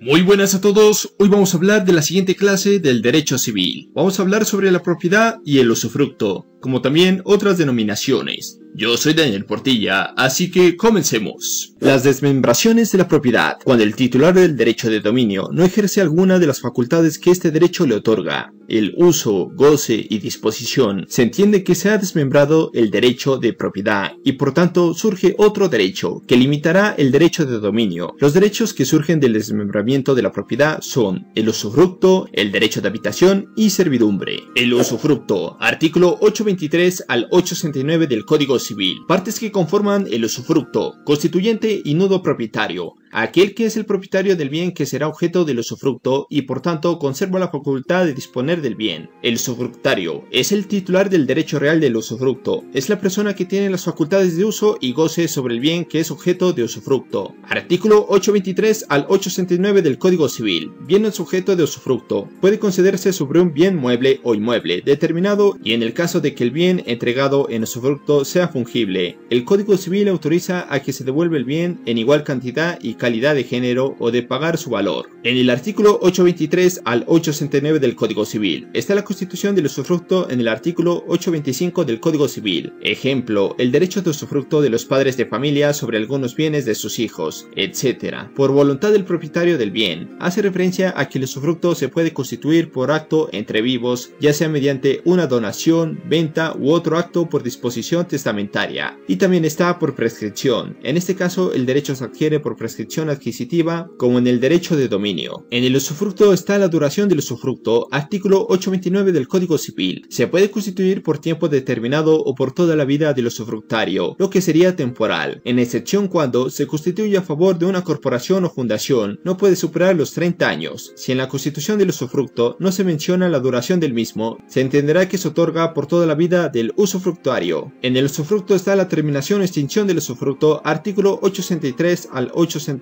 Muy buenas a todos, hoy vamos a hablar de la siguiente clase del derecho civil. Vamos a hablar sobre la propiedad y el usufructo, como también otras denominaciones. Yo soy Daniel Portilla, así que comencemos. Las desmembraciones de la propiedad, cuando el titular del derecho de dominio no ejerce alguna de las facultades que este derecho le otorga. El uso, goce y disposición, se entiende que se ha desmembrado el derecho de propiedad y por tanto surge otro derecho que limitará el derecho de dominio. Los derechos que surgen del desmembramiento de la propiedad son el usufructo, el derecho de habitación y servidumbre. El usufructo, artículo 823 al 869 del Código Civil. Partes que conforman el usufructo: constituyente y nudo propietario. Aquel que es el propietario del bien que será objeto del usufructo y por tanto conserva la facultad de disponer del bien. El usufructario es el titular del derecho real del usufructo. Es la persona que tiene las facultades de uso y goce sobre el bien que es objeto de usufructo. Artículo 823 al 869 del Código Civil. Bien o sujeto de usufructo puede concederse sobre un bien mueble o inmueble determinado y en el caso de que el bien entregado en usufructo sea fungible. El Código Civil autoriza a que se devuelva el bien en igual cantidad y calidad de género o de pagar su valor. En el artículo 823 al 869 del Código Civil está la constitución del usufructo en el artículo 825 del Código Civil. Ejemplo, el derecho de usufructo de los padres de familia sobre algunos bienes de sus hijos, etc. Por voluntad del propietario del bien. Hace referencia a que el usufructo se puede constituir por acto entre vivos, ya sea mediante una donación, venta u otro acto por disposición testamentaria. Y también está por prescripción. En este caso, el derecho se adquiere por prescripción adquisitiva, como en el derecho de dominio. En el usufructo está la duración del usufructo, artículo 829 del Código Civil. Se puede constituir por tiempo determinado o por toda la vida del usufructario, lo que sería temporal, en excepción cuando se constituye a favor de una corporación o fundación, no puede superar los 30 años. Si en la constitución del usufructo no se menciona la duración del mismo, se entenderá que se otorga por toda la vida del usufructuario. En el usufructo está la terminación o extinción del usufructo, artículo 863 al 868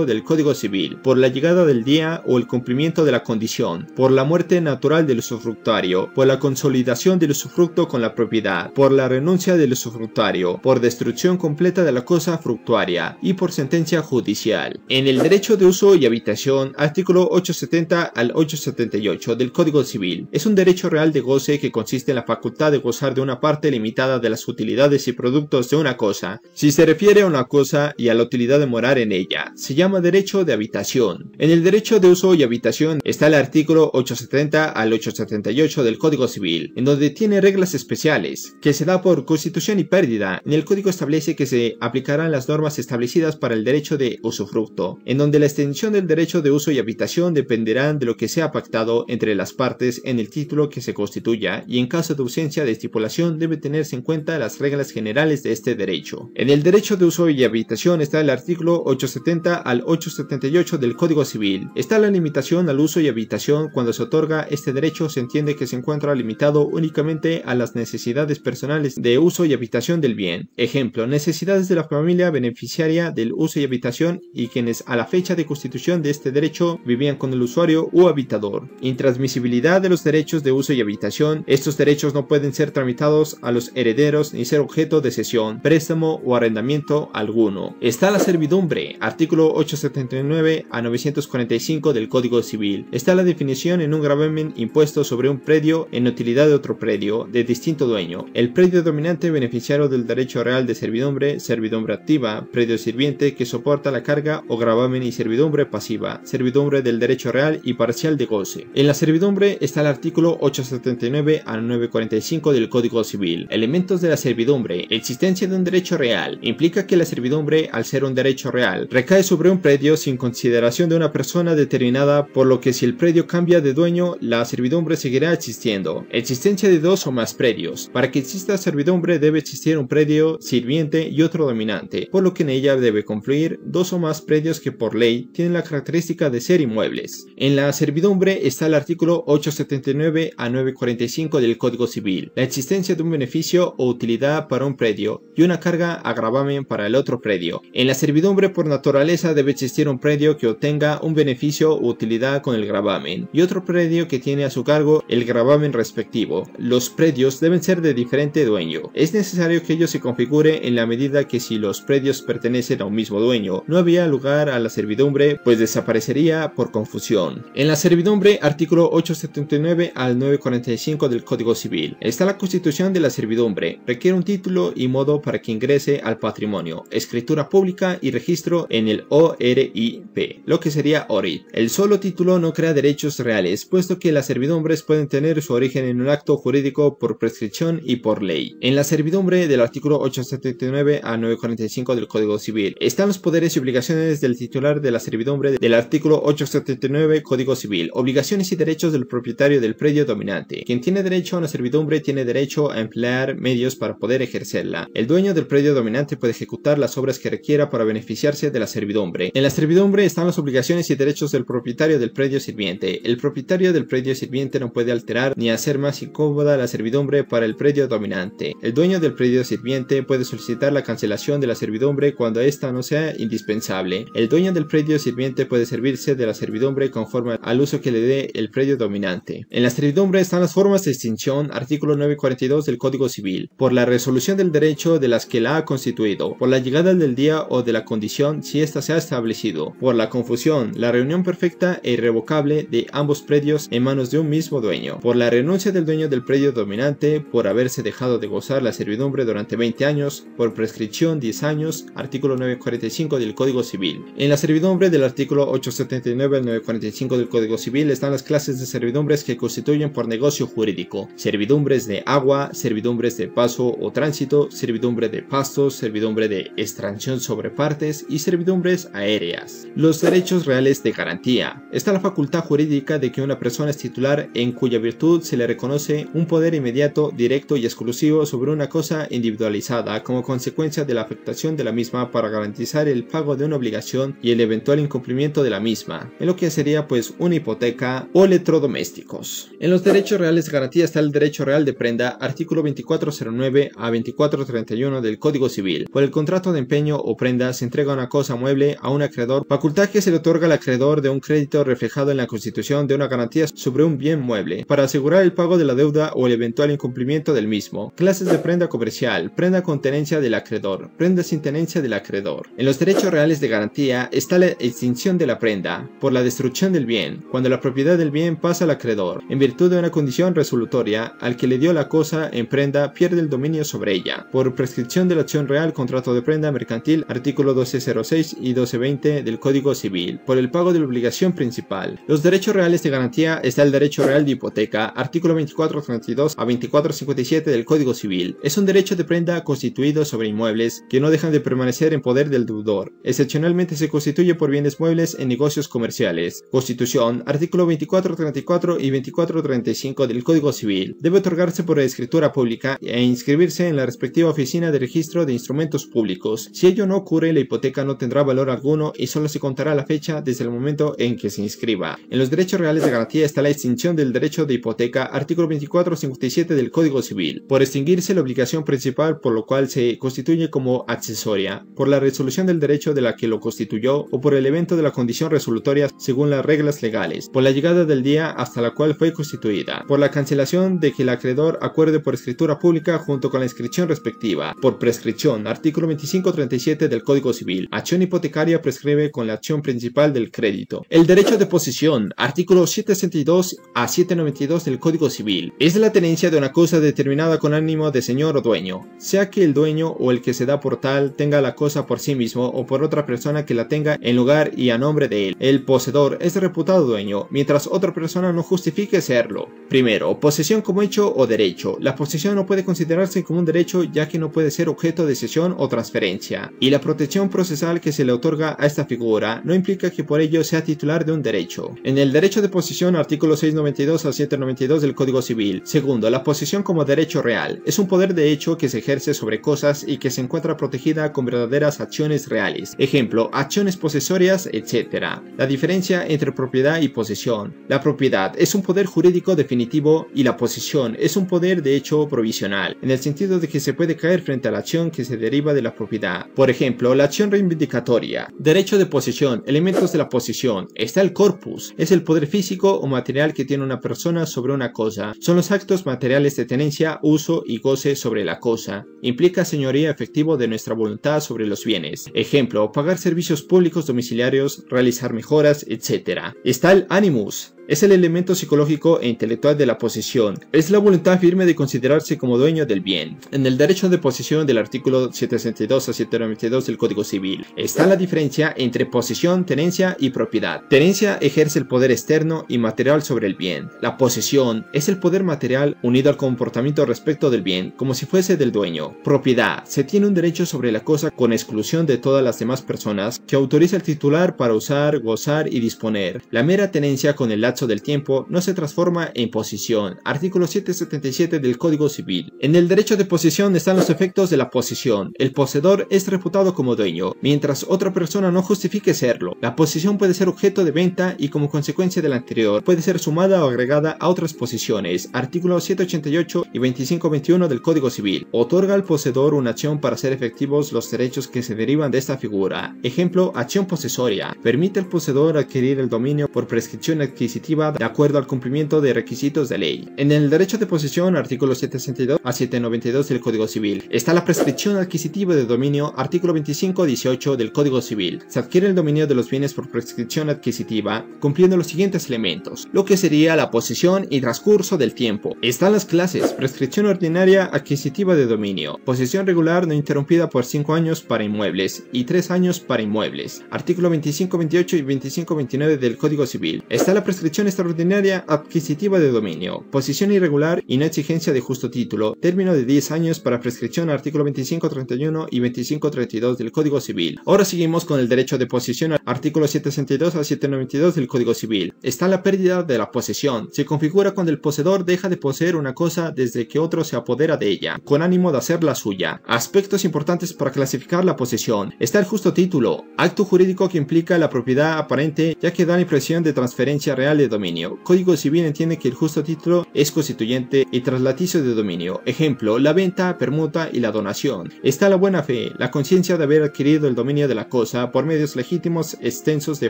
del Código Civil, por la llegada del día o el cumplimiento de la condición, por la muerte natural del usufructuario, por la consolidación del usufructo con la propiedad, por la renuncia del usufructuario, por destrucción completa de la cosa fructuaria y por sentencia judicial. En el derecho de uso y habitación, artículo 870 al 878 del Código Civil, es un derecho real de goce que consiste en la facultad de gozar de una parte limitada de las utilidades y productos de una cosa, si se refiere a una cosa y a la utilidad de morar en ella. Se llama derecho de habitación. En el derecho de uso y habitación está el artículo 870 al 878 del Código Civil, en donde tiene reglas especiales, que se da por constitución y pérdida. En el Código establece que se aplicarán las normas establecidas para el derecho de usufructo, en donde la extensión del derecho de uso y habitación dependerán de lo que sea pactado entre las partes en el título que se constituya, y en caso de ausencia de estipulación debe tenerse en cuenta las reglas generales de este derecho. En el derecho de uso y habitación está el artículo 870 al 878 del Código Civil. Está la limitación al uso y habitación. Cuando se otorga este derecho se entiende que se encuentra limitado únicamente a las necesidades personales de uso y habitación del bien. Ejemplo, necesidades de la familia beneficiaria del uso y habitación y quienes a la fecha de constitución de este derecho vivían con el usuario u habitador. Intransmisibilidad de los derechos de uso y habitación. Estos derechos no pueden ser tramitados a los herederos ni ser objeto de cesión, préstamo o arrendamiento alguno. Está la servidumbre, artículo 879 a 945 del Código Civil. Está la definición en un gravamen impuesto sobre un predio en utilidad de otro predio de distinto dueño. El predio dominante beneficiario del derecho real de servidumbre, servidumbre activa, predio sirviente que soporta la carga o gravamen y servidumbre pasiva, servidumbre del derecho real y parcial de goce. En la servidumbre está el artículo 879 a 945 del Código Civil. Elementos de la servidumbre. Existencia de un derecho real. Implica que la servidumbre, al ser un derecho real, recae sobre un predio sin consideración de una persona determinada, por lo que si el predio cambia de dueño, la servidumbre seguirá existiendo. Existencia de dos o más predios. Para que exista servidumbre debe existir un predio sirviente y otro dominante, por lo que en ella debe confluir dos o más predios que por ley tienen la característica de ser inmuebles. En la servidumbre está el artículo 879 a 945 del Código Civil. La existencia de un beneficio o utilidad para un predio y una carga a gravamen para el otro predio. En la servidumbre por naturaleza naturaleza debe existir un predio que obtenga un beneficio o utilidad con el gravamen y otro predio que tiene a su cargo el gravamen respectivo. Los predios deben ser de diferente dueño. Es necesario que ello se configure en la medida que si los predios pertenecen a un mismo dueño, no había lugar a la servidumbre, pues desaparecería por confusión. En la servidumbre, artículo 879 al 945 del Código Civil, está la constitución de la servidumbre. Requiere un título y modo para que ingrese al patrimonio, escritura pública y registro en el ORIP, lo que sería ORIP. El solo título no crea derechos reales, puesto que las servidumbres pueden tener su origen en un acto jurídico por prescripción y por ley. En la servidumbre del artículo 879 a 945 del Código Civil están los poderes y obligaciones del titular de la servidumbre del artículo 879 Código Civil, obligaciones y derechos del propietario del predio dominante. Quien tiene derecho a una servidumbre tiene derecho a emplear medios para poder ejercerla. El dueño del predio dominante puede ejecutar las obras que requiera para beneficiarse de la servidumbre. En la servidumbre están las obligaciones y derechos del propietario del predio sirviente. El propietario del predio sirviente no puede alterar ni hacer más incómoda la servidumbre para el predio dominante. El dueño del predio sirviente puede solicitar la cancelación de la servidumbre cuando ésta no sea indispensable. El dueño del predio sirviente puede servirse de la servidumbre conforme al uso que le dé el predio dominante. En la servidumbre están las formas de extinción, artículo 942 del Código Civil, por la resolución del derecho de las que la ha constituido, por la llegada del día o de la condición si ésta se ha establecido, por la confusión, la reunión perfecta e irrevocable de ambos predios en manos de un mismo dueño, por la renuncia del dueño del predio dominante, por haberse dejado de gozar la servidumbre durante 20 años, por prescripción 10 años, artículo 945 del Código Civil. En la servidumbre del artículo 879 al 945 del Código Civil están las clases de servidumbres que constituyen por negocio jurídico: servidumbres de agua, servidumbres de paso o tránsito, servidumbre de pastos, servidumbre de extracción sobre partes y servidumbres aéreas. Los derechos reales de garantía. Está la facultad jurídica de que una persona es titular en cuya virtud se le reconoce un poder inmediato, directo y exclusivo sobre una cosa individualizada como consecuencia de la afectación de la misma para garantizar el pago de una obligación y el eventual incumplimiento de la misma, en lo que sería pues una hipoteca o electrodomésticos. En los derechos reales de garantía está el derecho real de prenda, artículo 2409 a 2431 del Código Civil. Por el contrato de empeño o prenda se entrega una cosa mueble a un acreedor, facultad que se le otorga al acreedor de un crédito reflejado en la constitución de una garantía sobre un bien mueble, para asegurar el pago de la deuda o el eventual incumplimiento del mismo. Clases de prenda comercial: prenda con tenencia del acreedor, prenda sin tenencia del acreedor. En los derechos reales de garantía está la extinción de la prenda, por la destrucción del bien, cuando la propiedad del bien pasa al acreedor, en virtud de una condición resolutoria, al que le dio la cosa en prenda pierde el dominio sobre ella, por prescripción de la acción real, contrato de prenda mercantil, artículo 1206 y 1220 del Código Civil, por el pago de la obligación principal. Los derechos reales de garantía está el derecho real de hipoteca, artículo 2432 a 2457 del Código Civil. Es un derecho de prenda constituido sobre inmuebles que no dejan de permanecer en poder del deudor. Excepcionalmente se constituye por bienes muebles en negocios comerciales. Constitución, artículo 2434 y 2435 del Código Civil. Debe otorgarse por escritura pública e inscribirse en la respectiva oficina de registro de instrumentos públicos. Si ello no ocurre, la hipoteca no tendrá valor alguno y solo se contará la fecha desde el momento en que se inscriba. En los derechos reales de garantía está la extinción del derecho de hipoteca, artículo 2457 del Código Civil, por extinguirse la obligación principal por lo cual se constituye como accesoria, por la resolución del derecho de la que lo constituyó o por el evento de la condición resolutoria según las reglas legales, por la llegada del día hasta la cual fue constituida, por la cancelación de que el acreedor acuerde por escritura pública junto con la inscripción respectiva, por prescripción, artículo 2537 del Código Civil. Acción hipotecaria prescribe con la acción principal del crédito. El derecho de posesión, artículo 762 a 792 del Código Civil. Es la tenencia de una cosa determinada con ánimo de señor o dueño, sea que el dueño o el que se da por tal tenga la cosa por sí mismo o por otra persona que la tenga en lugar y a nombre de él. El poseedor es reputado dueño, mientras otra persona no justifique serlo. Primero, posesión como hecho o derecho. La posesión no puede considerarse como un derecho ya que no puede ser objeto de cesión o transferencia, y la protección procesal que se le otorga a esta figura no implica que por ello sea titular de un derecho. En el derecho de posesión, artículo 692 a 792 del Código Civil. Segundo, la posesión como derecho real. Es un poder de hecho que se ejerce sobre cosas y que se encuentra protegida con verdaderas acciones reales. Ejemplo, acciones posesorias, etc. La diferencia entre propiedad y posesión. La propiedad es un poder jurídico definitivo y la posesión es un poder de hecho provisional, en el sentido de que se puede caer frente a la acción que se deriva de la propiedad. Por ejemplo, la acción reivindicativa sumatoria. Derecho de posesión. Elementos de la posesión. Está el corpus. Es el poder físico o material que tiene una persona sobre una cosa. Son los actos materiales de tenencia, uso y goce sobre la cosa. Implica señoría efectivo de nuestra voluntad sobre los bienes. Ejemplo, pagar servicios públicos domiciliarios, realizar mejoras, etc. Está el animus. Es el elemento psicológico e intelectual de la posesión. Es la voluntad firme de considerarse como dueño del bien. En el derecho de posesión del artículo 762 a 792 del Código Civil está la diferencia entre posesión, tenencia y propiedad. Tenencia ejerce el poder externo y material sobre el bien. La posesión es el poder material unido al comportamiento respecto del bien, como si fuese del dueño. Propiedad. Se tiene un derecho sobre la cosa con exclusión de todas las demás personas que autoriza al titular para usar, gozar y disponer. La mera tenencia con el del tiempo no se transforma en posesión. Artículo 777 del Código Civil. En el derecho de posesión están los efectos de la posesión. El poseedor es reputado como dueño, mientras otra persona no justifique serlo. La posesión puede ser objeto de venta y como consecuencia del anterior puede ser sumada o agregada a otras posesiones. Artículos 788 y 2521 del Código Civil. Otorga al poseedor una acción para hacer efectivos los derechos que se derivan de esta figura. Ejemplo, acción posesoria. Permite al poseedor adquirir el dominio por prescripción adquisitiva de acuerdo al cumplimiento de requisitos de ley. En el derecho de posesión, artículos 762 a 792 del Código Civil, está la prescripción adquisitiva de dominio, artículo 2518 del Código Civil. Se adquiere el dominio de los bienes por prescripción adquisitiva, cumpliendo los siguientes elementos, lo que sería la posesión y transcurso del tiempo. Están las clases: prescripción ordinaria adquisitiva de dominio, posesión regular no interrumpida por 5 años para inmuebles y 3 años para inmuebles. Artículo 2528 y 2529 del Código Civil. Está la prescripción extraordinaria adquisitiva de dominio, posesión irregular y no exigencia de justo título, término de 10 años para prescripción, artículo 2531 y 2532 del Código Civil. Ahora seguimos con el derecho de posesión, artículo 762 a 792 del Código Civil. Está la pérdida de la posesión. Se configura cuando el poseedor deja de poseer una cosa desde que otro se apodera de ella, con ánimo de hacerla suya. Aspectos importantes para clasificar la posesión. Está el justo título, acto jurídico que implica la propiedad aparente ya que da la impresión de transferencia real de dominio. Código Civil entiende que el justo título es constituyente y traslaticio de dominio. Ejemplo, la venta, permuta y la donación. Está la buena fe, la conciencia de haber adquirido el dominio de la cosa por medios legítimos, extensos de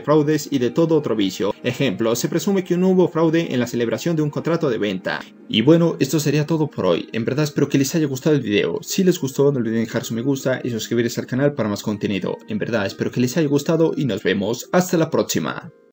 fraudes y de todo otro vicio. Ejemplo, se presume que no hubo fraude en la celebración de un contrato de venta. Y bueno, esto sería todo por hoy. En verdad espero que les haya gustado el video. Si les gustó, no olviden dejar su me gusta y suscribirse al canal para más contenido. En verdad espero que les haya gustado y nos vemos hasta la próxima.